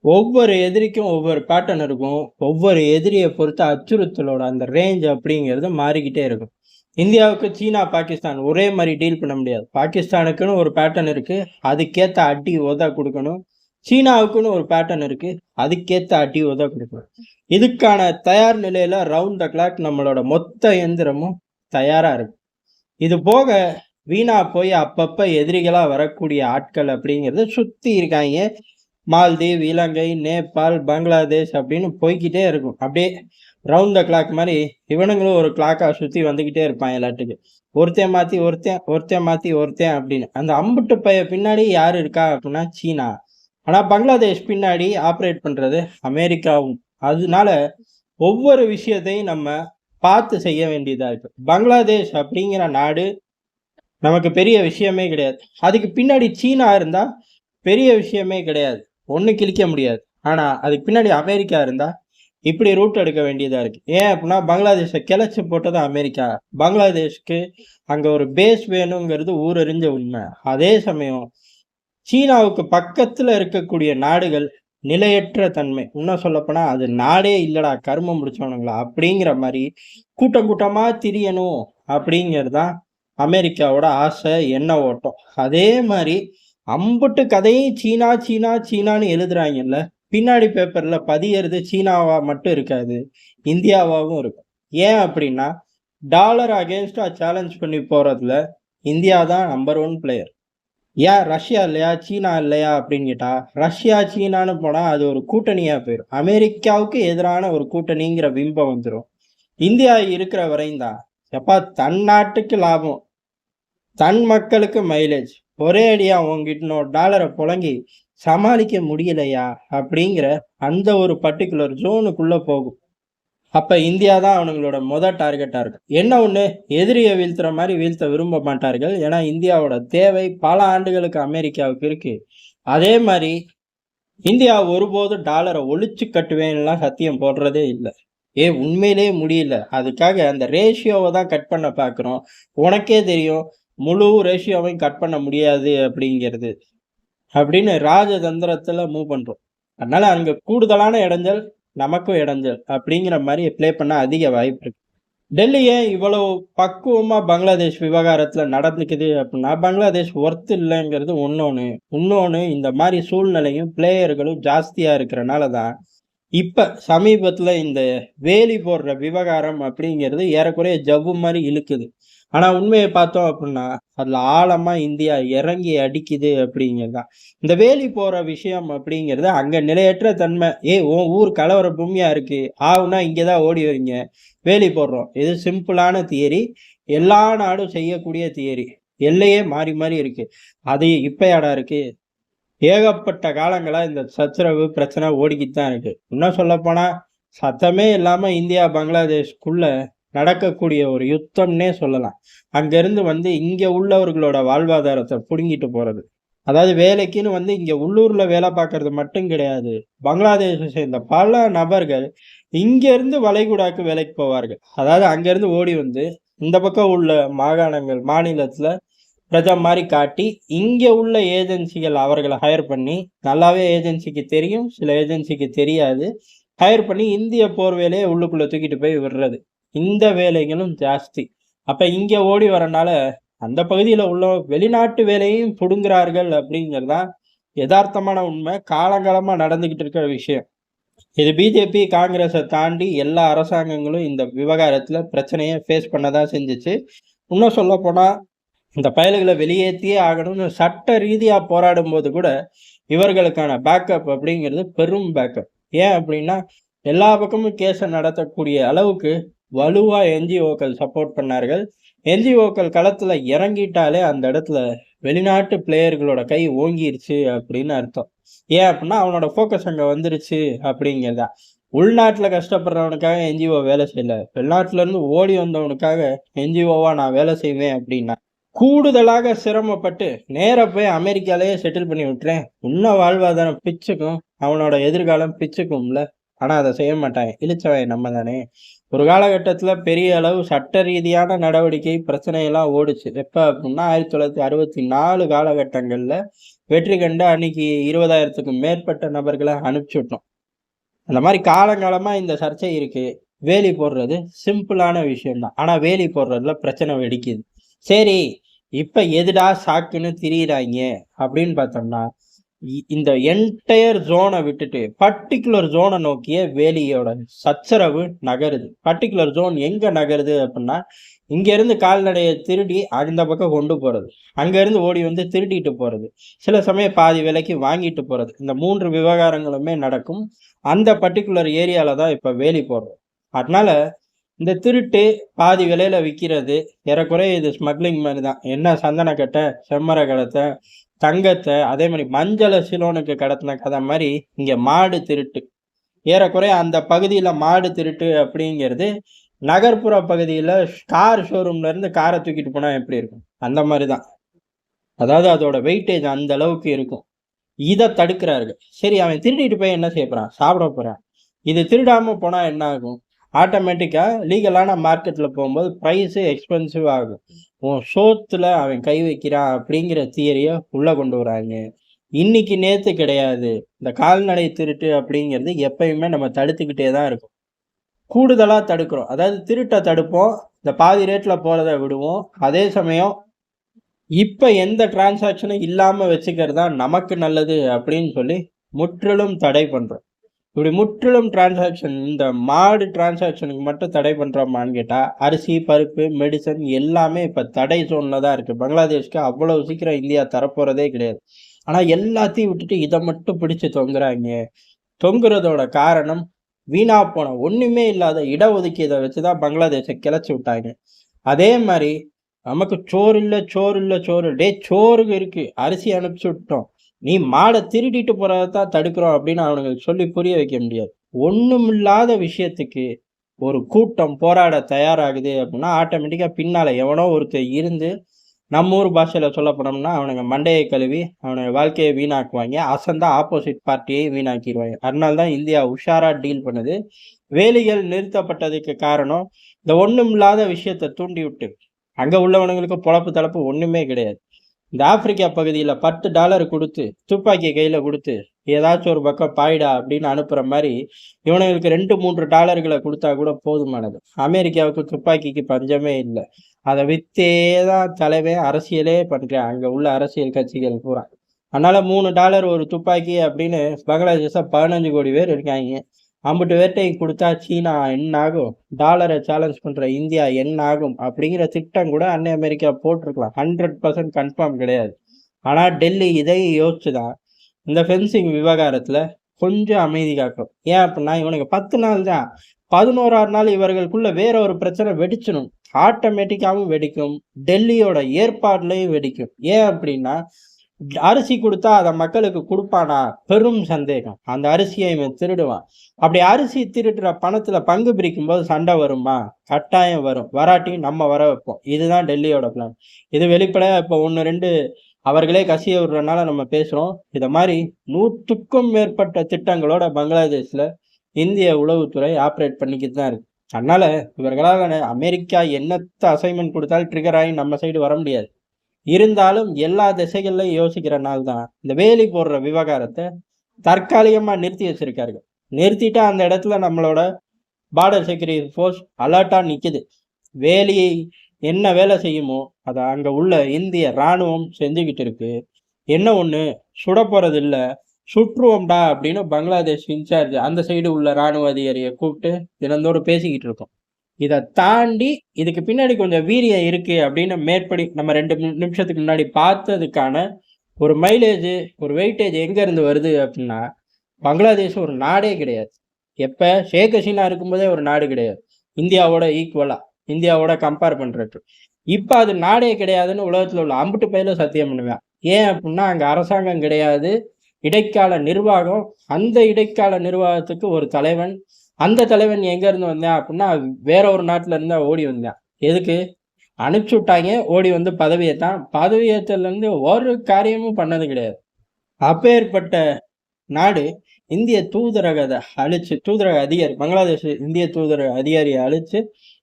ஒவ்வொரு எதிரிக்கும் ஒவ்வொரு பேட்டர்ன் இருக்கும். ஒவ்வொரு எதிரிய பொறுத்து அச்சுறுத்தலோட அந்த ரேஞ்ச் அப்படிங்கிறது மாறிக்கிட்டே இருக்கும். இந்தியாவுக்கு சீனா, பாகிஸ்தான் ஒரே மாரி டீல் பண்ண முடியாது. பாகிஸ்தானுக்குன்னு ஒரு பேட்டர்ன் இருக்கு. அதுக்கேத்த அடி, உத குடுக்கணும். சீனாவுக்குன்னு ஒரு பேட்டர்ன் இருக்கு. அதுக்கேத்த அடி, உத குடுக்கணும். இதுக்கான தயார் நிலையில ரவுண்ட் த கிளாக் நம்மளோட மொத்த எந்திரமும் தயாரா இருக்கு. இது போக வீணா போய் அப்பப்ப எதிரிகளா வரக்கூடிய ஆட்கள் அப்படிங்கிறது சுத்தி இருக்காய்ங்க. மால்தீவ், இலங்கை, நேபாள், பங்களாதேஷ் அப்படின்னு போய்க்கிட்டே இருக்கும். அப்படியே ரவுண்ட் த கிளாக் மாரி இவனுங்களும் ஒரு கிளாக்கா சுத்தி வந்துகிட்டே இருப்பான் எல்லாத்துக்கு. ஒருத்தன் மாத்தி ஒருத்தன், ஒருத்தன் மாத்தி ஒருத்தன் அப்படின்னு. அந்த அம்புட்டு பய பின்னாடி யாரு இருக்கா அப்படின்னா சீனா. ஆனா பங்களாதேஷ் பின்னாடி ஆப்பரேட் பண்றது அமெரிக்காவும். அதனால ஒவ்வொரு விஷயத்தையும் நம்ம பார்த்து செய்ய வேண்டியதா இருக்கு. பங்களாதேஷ் அப்படிங்கிற நாடு நமக்கு பெரிய விஷயமே கிடையாது. அதுக்கு பின்னாடி சீனா இருந்தா பெரிய விஷயமே கிடையாது. ஒண்ணு கிழிக்க முடியாது. ஆனா அதுக்கு பின்னாடி அமெரிக்கா இருந்தா இப்படி ரூட் எடுக்க வேண்டியதா இருக்கு. ஏன் அப்படின்னா பங்களாதேஷை கிளச்சு போட்டது அமெரிக்கா. பங்களாதேஷ்க்கு அங்க ஒரு பேஸ் வேணுங்கிறது ஊரறிஞ்ச உண்மை. அதே சமயம் சீனாவுக்கு பக்கத்துல இருக்கக்கூடிய நாடுகள் நிலையற்ற தன்மை. இன்னும் சொல்லப்போனா அது நாடே இல்லடா கருமம் முடிச்சவனுங்களா அப்படிங்கிற மாதிரி கூட்டம் கூட்டமா திரியணும் அப்படிங்கிறது தான் அமெரிக்காவோட ஆசை, எண்ண ஓட்டம். அதே மாதிரி அம்புட்டு கதையும் சீனா சீனா சீனான்னு எழுதுறாங்கல்ல, பின்னாடி பேப்பர்ல பதியறது சீனாவா மட்டும் இருக்காது, இந்தியாவாகவும் இருக்கும். ஏன் அப்படின்னா டாலர் அகேன்ஸ்டா சேலஞ்ச் பண்ணி போறதுல இந்தியா தான் நம்பர் ஒன் பிளேயர். ஏன் ரஷ்யா இல்லையா, சீனா இல்லையா அப்படின்னு கேட்டா, ரஷ்யா சீனான்னு போனா அது ஒரு கூட்டணியா போயிடும். அமெரிக்காவுக்கு எதிரான ஒரு கூட்டணிங்கிற பிம்பம் வந்துடும். இந்தியா இருக்கிற வரையும் தான் எப்பா தன் நாட்டுக்கு லாபம், தன் மக்களுக்கு மைலேஜ், ஒரே அடியா உங்ககிட்ட டாலரை புழங்கி சமாளிக்க முடியலையா அப்படிங்கிற அந்த ஒரு பர்டிகுலர் ஜோனுக்குள்ள போகும். அப்ப இந்தியா தான் அவனுங்களோட டார்கெட்டா இருக்கும். என்ன ஒண்ணு, எதிரியை வீழ்த்துற மாதிரி வீழ்த்த விரும்ப மாட்டார்கள். ஏன்னா இந்தியாவோட தேவை பல ஆண்டுகளுக்கு அமெரிக்காவுக்கு இருக்கு. அதே மாதிரி இந்தியா ஒருபோதும் டாலரை ஒழிச்சு கட்டுவேன்லாம் சத்தியம் போடுறதே இல்லை. உண்மையிலேயே முடியல. அதுக்காக அந்த ரேஷியோவை தான் கட் பண்ண பார்க்குறோம். உனக்கே தெரியும் முழு ரேஷியோவையும் கட் பண்ண முடியாது அப்படிங்கிறது அப்படின்னு ராஜதந்திரத்துல மூவ் பண்றோம். அதனால அங்க கூடுதலான இடைஞ்சல், நமக்கும் இடைஞ்சல் அப்படிங்கிற மாதிரி ப்ளே பண்ண அதிக வாய்ப்பு இருக்கு. டெல்லி ஏன் இவ்வளவு பக்குவமா பங்களாதேஷ் விவகாரத்துல நடந்துக்குது அப்படின்னா பங்களாதேஷ் ஒர்த் இல்லைங்கிறது இன்னொன்னு இந்த மாதிரி சூழ்நிலையும் பிளேயர்களும் ஜாஸ்தியா இருக்கிறனால தான் இப்ப சமீபத்துல இந்த வேலி போடுற விவகாரம் அப்படிங்கிறது ஏறக்குறைய ஜவ்வு மாதிரி இழுக்குது. ஆனா உண்மையை பார்த்தோம் அப்படின்னா அதுல ஆழமா இந்தியா இறங்கி அடிக்குது அப்படிங்கிறதுதான். இந்த வேலி போற விஷயம் அப்படிங்கிறது அங்க நிலையற்ற தன்மை. உன் ஊர் கலவர பூமியா இருக்கு, ஆகுனா இங்கதான் ஓடி வரீங்க, வேலி போடுறோம். இது சிம்பிளான தியரி, எல்லா நாடும் செய்யக்கூடிய தியரி. எல்லையே மாறி மாறி இருக்கு. அது இப்பயாடா இருக்கு, ஏகப்பட்ட காலங்களா இந்த சச்சரவு பிரச்சனை ஓடிக்கிட்டு தான் இருக்கு. இன்னும் சொல்ல போனா சத்தமே இல்லாம இந்தியா பங்களாதேஷ்குள்ள நடக்கக்கூடிய ஒரு யுத்தம்னே சொல்லலாம். அங்கிருந்து இங்க உள்ளவர்களோட வாழ்வாதாரத்தை புடுங்கிட்டு போறது. அதாவது வேலைக்குன்னு இங்க உள்ளூர்ல வேலை பார்க்கறது மட்டும் கிடையாது. பங்களாதேஷை சேர்ந்த பல நபர்கள் இங்க இருந்து வளைகுடாக்கு வேலைக்கு போவார்கள். அதாவது அங்கிருந்து ஓடி இந்த பக்கம் உள்ள மாகாணங்கள், மாநிலத்துல பிரஜா மாதிரி காட்டி இங்க உள்ள ஏஜென்சிகள் அவர்களை ஹையர் பண்ணி, நல்லாவே ஏஜென்சிக்கு தெரியும், சில ஏஜென்சிக்கு தெரியாது, ஹையர் பண்ணி இந்திய போர் வேலையை உள்ளுக்குள்ள தூக்கிட்டு போய் விடுறது. இந்த வேலைகளும் ஜாஸ்தி. அப்ப இங்க ஓடி வரனால அந்த பகுதியில உள்ள வெளிநாட்டு வேலையும் புடுங்குறார்கள் அப்படிங்கிறதா யதார்த்தமான உண்மை, காலங்காலமா நடந்துகிட்டு இருக்கிற விஷயம். இது பிஜேபி காங்கிரஸை தாண்டி எல்லா அரசாங்கங்களும் இந்த விவகாரத்துல பிரச்சனையை ஃபேஸ் பண்ணதான் செஞ்சுச்சு. இன்னும் சொல்ல போனா இந்த பயல்களை வெளியேற்றியே ஆகணும்னு சட்ட ரீதியா போராடும் போது கூட இவர்களுக்கான பேக்கப் அப்படிங்கிறது பெரும் பேக்கப். ஏன் அப்படின்னா எல்லா பக்கமும் கேஸை நடத்தக்கூடிய அளவுக்கு வலுவா என்ஜிஓக்கள் சப்போர்ட் பண்ணார்கள். என்ஜிஓக்கள் களத்துல இறங்கிட்டாலே அந்த இடத்துல வெளிநாட்டு பிளேயர்களோட கை ஓங்கிருச்சு அப்படின்னு அர்த்தம். ஏன் அப்படின்னா அவனோட ஃபோக்கஸ் அங்க வந்துருச்சு அப்படிங்கிறதா. உள்நாட்டுல கஷ்டப்படுறவனுக்காக என்ஜிஓ வேலை செய்யல, வெளிநாட்டுல இருந்து ஓடி வந்தவனுக்காக என்ஜிஓவா நான் வேலை செய்வேன் அப்படின்னா கூடுதலாக சிரமப்பட்டு நேர போய் அமெரிக்காலேயே செட்டில் பண்ணி விட்டுறேன், இன்னும் வாழ்வாதாரம் பிச்சுக்கும், அவனோட எதிர்காலம் பிச்சுக்கும்ல. ஆனா அதை செய்ய மாட்டாங்க, இழிச்சவன் நம்ம தானே. ஒரு காலகட்டத்துல பெரிய அளவு சட்ட ரீதியான நடவடிக்கை பிரச்சனையெல்லாம் ஓடுச்சு. எப்ப அப்டின்னா 1964 காலகட்டங்கள்ல வெற்றி கண்டு அன்னைக்கு 20,000க்கும் மேற்பட்ட நபர்கள அனுப்பிச்சு விட்டோம். அந்த மாரி காலங்காலமா இந்த சர்ச்சை இருக்கு. வேலி போடுறது சிம்பிளான விஷயம் தான். ஆனா வேலி போடுறதுல பிரச்சனை வெடிக்குது. சரி, இப்ப எதுடா சாக்குன்னு திரியிறாய்ங்க அப்படின்னு பார்த்தோம்னா, இந்த என்டயர் ஜோன விட்டுட்டு பர்ட்டிகுலர் ஜோன நோக்கியே வேலியோட சச்சரவு நகருது. பர்ட்டிகுலர் ஜோன் எங்க நகருது அப்படின்னா, இங்க இருந்து கால்நடைய திருடி அந்த பக்கம் கொண்டு போறது. அங்க இருந்து ஓடி வந்து திருடிட்டு போறது. சில சமயம் பாதி விலைக்கு வாங்கிட்டு போறது. இந்த 3 விவகாரங்களுமே நடக்கும். அந்த பர்ட்டிகுலர் ஏரியால தான் இப்ப வேலி போடுறோம். அதனால இந்த திருட்டு பாதி விலையில விக்கிறது, ஏறக்குறைய இது ஸ்மக்லிங் மாரி தான். என்ன சந்தனக்கட்ட, செம்மரக்கடத்த, தங்கத்த, அதே மாரி மஞ்சள சிலோனுக்கு கடத்தின கத மாரி, இங்க மாடு திருட்டு. ஏறக்குறைய அந்த பகுதியில மாடு திருட்டு அப்படிங்கிறது, நகர்ப்புற பகுதியில கார் ஷோரூம்ல இருந்து கார தூக்கிட்டு போனா எப்படி இருக்கும்? அந்த மாரி தான். அதாவது அதோட வெயிட்டேஜ் அந்த அளவுக்கு இருக்கும். இத தடுக்கிறார்கள். சரி, அவன் திருடிட்டு போய் என்ன செய்ய போறான்? சாப்பிட போறான். இது திருடாம போனா என்ன ஆகும்? ஆட்டோமேட்டிக்கா லீகலான மார்க்கெட்ல போகும்போது பிரைஸ் எக்ஸ்பென்சிவ் ஆகும். உன் சோத்துல அவன் கை வைக்கிறான் அப்படிங்கிற தியரிய உள்ள கொண்டு வராங்க. இன்னைக்கு நேத்து கிடையாது. இந்த கால்நடை திருட்டு அப்படிங்கிறது எப்பயுமே நம்ம தடுத்துக்கிட்டே தான் இருக்கோம். கூடுதலா தடுக்கிறோம். அதாவது திருட்ட தடுப்போம். இந்த பாதி ரேட்ல போறத விடுவோம். அதே சமயம் இப்ப எந்த டிரான்சாக்ஷனும் இல்லாம வச்சுக்கிறது தான் நமக்கு நல்லது அப்படின்னு சொல்லி முற்றிலும் தடை பண்றோம். இப்படி முற்றிலும் டிரான்சாக்ஷன் இந்த மாடு டிரான்சாக்ஷனுக்கு மட்டும் தடை பண்றோமான்னு கேட்டா, அரிசி, பருப்பு, மெடிசன் எல்லாமே இப்ப தடை ஜோன்ல தான் இருக்கு. பங்களாதேஷ்க்கு அவ்வளவு சீக்கிரம் இந்தியா தரப்போறதே கிடையாது. ஆனா எல்லாத்தையும் விட்டுட்டு இதை மட்டும் பிடிச்சு தொங்குறாங்க. தொங்குறதோட காரணம் வீணா போன ஒண்ணுமே இல்லாத இடஒதுக்கீதை வச்சுதான் பங்களாதேஷை கிளச்சி விட்டாங்க. அதே மாதிரி நமக்கு சோறு இல்ல, சோறு இல்ல, சோறு. டேய், சோறு இருக்கு, அரிசி அனுப்பிச்சு விட்டோம். நீ மாடை திருடிட்டு போறதான் தடுக்கிறோம் அப்படின்னு அவனுங்களுக்கு சொல்லி புரிய வைக்க முடியாது. ஒண்ணுமில்லாத விஷயத்துக்கு ஒரு கூட்டம் போராட தயாராகுது அப்படின்னா ஆட்டோமேட்டிக்கா பின்னால எவனோ ஒருத்தர் இருந்து நம்ம ஊர் பாஷையில சொல்ல போனோம்னா அவனுங்க மண்டையை கழுவி அவனுங்க வாழ்க்கையை வீணாக்குவாங்க. அசந்தா ஆப்போசிட் பார்ட்டியை வீணாக்கிடுவாங்க. அதனால தான் இந்தியா உஷாரா டீல் பண்ணுது. வேலிகள் நிறுத்தப்பட்டதுக்கு காரணம் இந்த ஒண்ணுமில்லாத விஷயத்தை தூண்டி விட்டு அங்க உள்ளவனுங்களுக்கு பொழப்பு தளப்பு ஒண்ணுமே கிடையாது. இந்த ஆப்பிரிக்கா பகுதியில $10 கொடுத்து துப்பாக்கி கையில கொடுத்து ஏதாச்சும் ஒரு பக்கம் பாயிடா அப்படின்னு அனுப்புற மாதிரி இவனுங்களுக்கு $2-3 கொடுத்தா கூட போதுமானது. அமெரிக்காவுக்கு துப்பாக்கிக்கு பஞ்சமே இல்லை. அதை வித்தே தான் தலைவன் அரசியலே பண்றான் அங்க உள்ள அரசியல் கட்சிகள் பூரா. அதனால $3 ஒரு துப்பாக்கி அப்படின்னு பங்களாதேஷ 15 கோடி பேர் இருக்காங்க. அம்புட்டு பேர்ட்டையும் கொடுத்தா சீனா என்ன ஆகும், டாலரை சேலஞ்ச் பண்ற இந்தியா என்ன ஆகும் அப்படிங்கிற திட்டம் கூட அன்னை அமெரிக்கா போட்டிருக்கலாம். 100% கன்ஃபார்ம் கிடையாது. ஆனா டெல்லி இதை யோசிச்சுதான் இந்த ஃபென்சிங் விவகாரத்துல கொஞ்சம் அமைதி காக்கும். ஏன் அப்படின்னா இவனுக்கு 10 நாள் தான், 11ஆவது நாள் இவர்களுக்குள்ள வேற ஒரு பிரச்சனை வெடிச்சிடும். ஆட்டோமேட்டிக்காவும் வெடிக்கும், டெல்லியோட ஏற்பாடுலையும் வெடிக்கும். ஏன் அப்படின்னா அரிசி கொடுத்தா அதை மக்களுக்கு கொடுப்பானா பெரும் சந்தேகம். அந்த அரிசியை இவன் திருடுவான். அப்படி அரிசி திருடுற பணத்துல பங்கு பிரிக்கும் போது சண்டை வருமா? கட்டாயம் வரும். வராட்டி நம்ம வர வைப்போம். இதுதான் டெல்லியோட பிளான். இது வெளிப்படையா இப்போ 1-2 அவர்களே கசிய விடுறதுனால நம்ம பேசுறோம். இத மாதிரி 100க்கும் மேற்பட்ட திட்டங்களோட பங்களாதேஷ்ல இந்திய உளவுத்துறை ஆப்ரேட் பண்ணிக்கிட்டு தான் இருக்கு. அதனால இவர்களால அமெரிக்கா என்னத்த அசைன்மெண்ட் கொடுத்தாலும் ட்ரிகர் ஆகி நம்ம சைடு வர முடியாது. இருந்தாலும் எல்லா திசைகள்லையும் யோசிக்கிற நாள் தான் இந்த வேலி போடுற விவகாரத்தை தற்காலிகமா நிறுத்தி வச்சிருக்காரு. நிறுத்திட்டு அந்த இடத்துல நம்மளோட பார்டர் செக்யூரிட்டி ஃபோர்ஸ் அலர்ட்டா நிக்குது. வேலியை என்ன வேலை செய்யுமோ அதை அங்க உள்ள இந்திய ராணுவம் செஞ்சுக்கிட்டு இருக்கு. என்ன ஒண்ணு சுட போறது இல்ல, சுற்றுவோம்டா அப்படின்னு பங்களாதேஷ் இன்சார்ஜ் அந்த சைடு உள்ள ராணுவ அதிகாரியை கூப்பிட்டு தினந்தோறும் பேசிக்கிட்டு இருக்கோம். இதை தாண்டி இதுக்கு பின்னாடி கொஞ்சம் வீரியம் இருக்கு அப்படின்னு மேற்படி நம்ம 2 நிமிஷத்துக்கு முன்னாடி பார்த்ததுக்கான ஒரு மைலேஜ், ஒரு வெயிட்டேஜ் எங்க இருந்து வருது அப்படின்னா, பங்களாதேஷ் ஒரு நாடே கிடையாது. எப்ப ஷேக் ஹசீனா இருக்கும்போதே ஒரு நாடு கிடையாது. இந்தியாவோட ஈக்குவலா, இந்தியாவோட கம்பேர் பண்றது. இப்ப அது நாடே கிடையாதுன்னு உலகத்துல உள்ள அம்புட்டு பேர்ல சத்தியம் பண்ணுவேன். ஏன் அப்படின்னா அங்க அரசாங்கம் கிடையாது, இடைக்கால நிர்வாகம். அந்த இடைக்கால நிர்வாகத்துக்கு ஒரு தலைவன். அந்த தலைவன் எங்க இருந்து வந்தான் அப்படின்னா வேற ஒரு நாட்டுல இருந்தா ஓடி வந்தான். எதுக்கு? அனுப்பிச்சு விட்டாங்க. ஓடி வந்து பதவியேற்றான். பதவியேற்றதுல இருந்து ஒரு காரியமும் பண்ணது கிடையாது. அப்பேற்பட்ட நாடு இந்திய தூதரகத்தை அழிச்சு, தூதரக அதிகாரி பங்களாதேஷ் இந்திய தூதரக அதிகாரியை அழிச்சு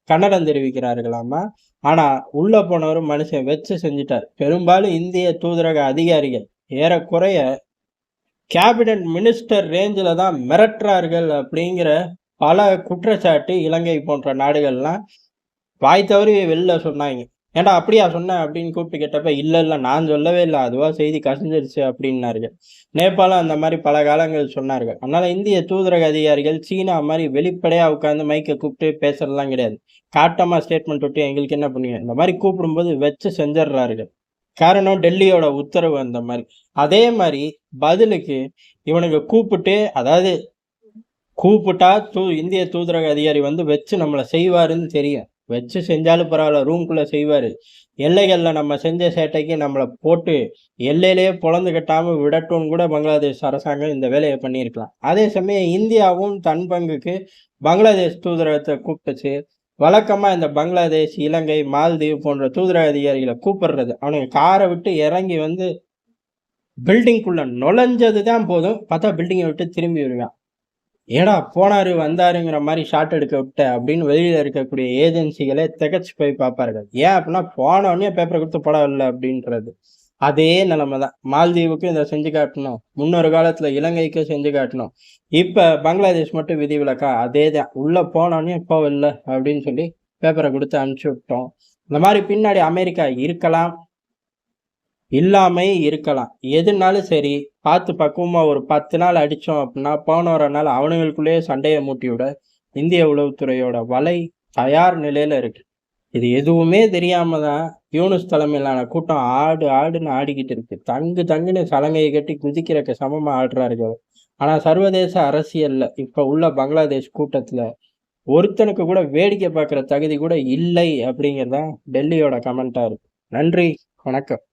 கண்டனம் தெரிவிக்கிறார்களாமா. ஆனா உள்ள போனவரு மனுஷன் வச்சு செஞ்சுட்டார். பெரும்பாலும் இந்திய தூதரக அதிகாரிகள் ஏறக்குறைய கேபினட் மினிஸ்டர் ரேஞ்சில தான் மிரட்டுறார்கள் அப்படிங்கிற பல குற்றச்சாட்டு இலங்கை போன்ற நாடுகள்லாம் வாய் தவறி வெளில சொன்னாங்க. ஏன்டா அப்படியா சொன்ன அப்படின்னு கூப்பிட்டு கேட்டப்ப, இல்ல நான் சொல்லவே இல்லை, அதுவா செய்தி கசிஞ்சிருச்சு அப்படின்னார்கள். நேபாளம் அந்த மாதிரி பல காலங்கள் சொன்னார்கள். அதனால இந்திய தூதரக அதிகாரிகள் சீனா மாதிரி வெளிப்படையா உட்காந்து மைக்கை கூப்பிட்டு பேசுறதுலாம் கிடையாது. காட்டமா ஸ்டேட்மெண்ட் விட்டு எங்களுக்கு என்ன பண்ணுவீங்க, இந்த மாதிரி கூப்பிடும்போது வச்சு செஞ்சிடுறார்கள். காரணம் டெல்லியோட உத்தரவு அந்த மாதிரி. அதே மாதிரி பதிலுக்கு இவனுங்க கூப்பிட்டு, அதாவது கூப்பிட்டா இந்திய தூதரக அதிகாரி வந்து வச்சு நம்மளை செய்வாருன்னு தெரியும். வச்சு செஞ்சாலும் பரவாயில்ல, ரூம்குள்ள செய்வாரு. எல்லைகள்ல நம்ம செஞ்ச சேட்டைக்கு நம்மளை போட்டு எல்லையிலேயே பொழந்து கட்டாம விடட்டும்னு கூட பங்களாதேஷ் அரசாங்கம் இந்த வேலையை பண்ணியிருக்கலாம். அதே சமயம் இந்தியாவும் தன் பங்குக்கு பங்களாதேஷ் தூதரகத்தை கூப்பிட்டுச்சு. வழக்கமா இந்த பங்களாதேஷ், இலங்கை, மால்தீவு போன்ற தூதரக அதிகாரிகளை கூப்பிடுறது, அவனுங்க காரை விட்டு இறங்கி வந்து பில்டிங்குள்ள நுழைஞ்சதுதான் போதும், பார்த்தா பில்டிங்கை விட்டு திரும்பி வருவான். ஏடா போனாரு வந்தாருங்கிற மாதிரி ஷாட் எடுக்க விட்ட அப்படின்னு வெளியில இருக்கக்கூடிய ஏஜென்சிகளே திகச்சு போய் பார்ப்பார்கள். ஏன் அப்படின்னா, போனோடனே பேப்பரை கொடுத்து படம் இல்லை அப்படின்றது. அதே நிலைமை தான் மால்தீவுக்கும் இதை செஞ்சு காட்டணும், முன்னொரு காலத்துல இலங்கைக்கும் செஞ்சு காட்டணும். இப்ப பங்களாதேஷ் மட்டும் விதிவிலக்கா? அதே தான், உள்ள போனோடனே இப்போ இல்லை அப்படின்னு சொல்லி பேப்பரை கொடுத்து அனுப்பிச்சு விட்டோம். இந்த மாதிரி பின்னாடி அமெரிக்கா இருக்கலாம், இல்லாமே இருக்கலாம். எதுனாலும் சரி பார்த்து பக்குவமா ஒரு 10 நாள் அடிச்சோம் அப்படின்னா, போன ஒரு நாள் அவனுங்களுக்குள்ளேயே சண்டையை மூட்டி விட இந்திய உளவுத்துறையோட வலை தயார் நிலையில இருக்கு. இது எதுவுமே தெரியாம தான் யூனுஸ் தலைமையிலான கூட்டம் ஆடுன்னு ஆடிக்கிட்டு இருக்கு. தங்குன்னு சலங்கையை கட்டி குதிக்கிறக்கு சமமா ஆடுறார்கள். ஆனா சர்வதேச அரசியல்ல இப்ப உள்ள பங்களாதேஷ் கூட்டத்துல ஒருத்தனுக்கு கூட வேடிக்கை பார்க்குற தகுதி கூட இல்லை அப்படிங்கிறதான் டெல்லியோட கமெண்டா இருக்கு. நன்றி, வணக்கம்.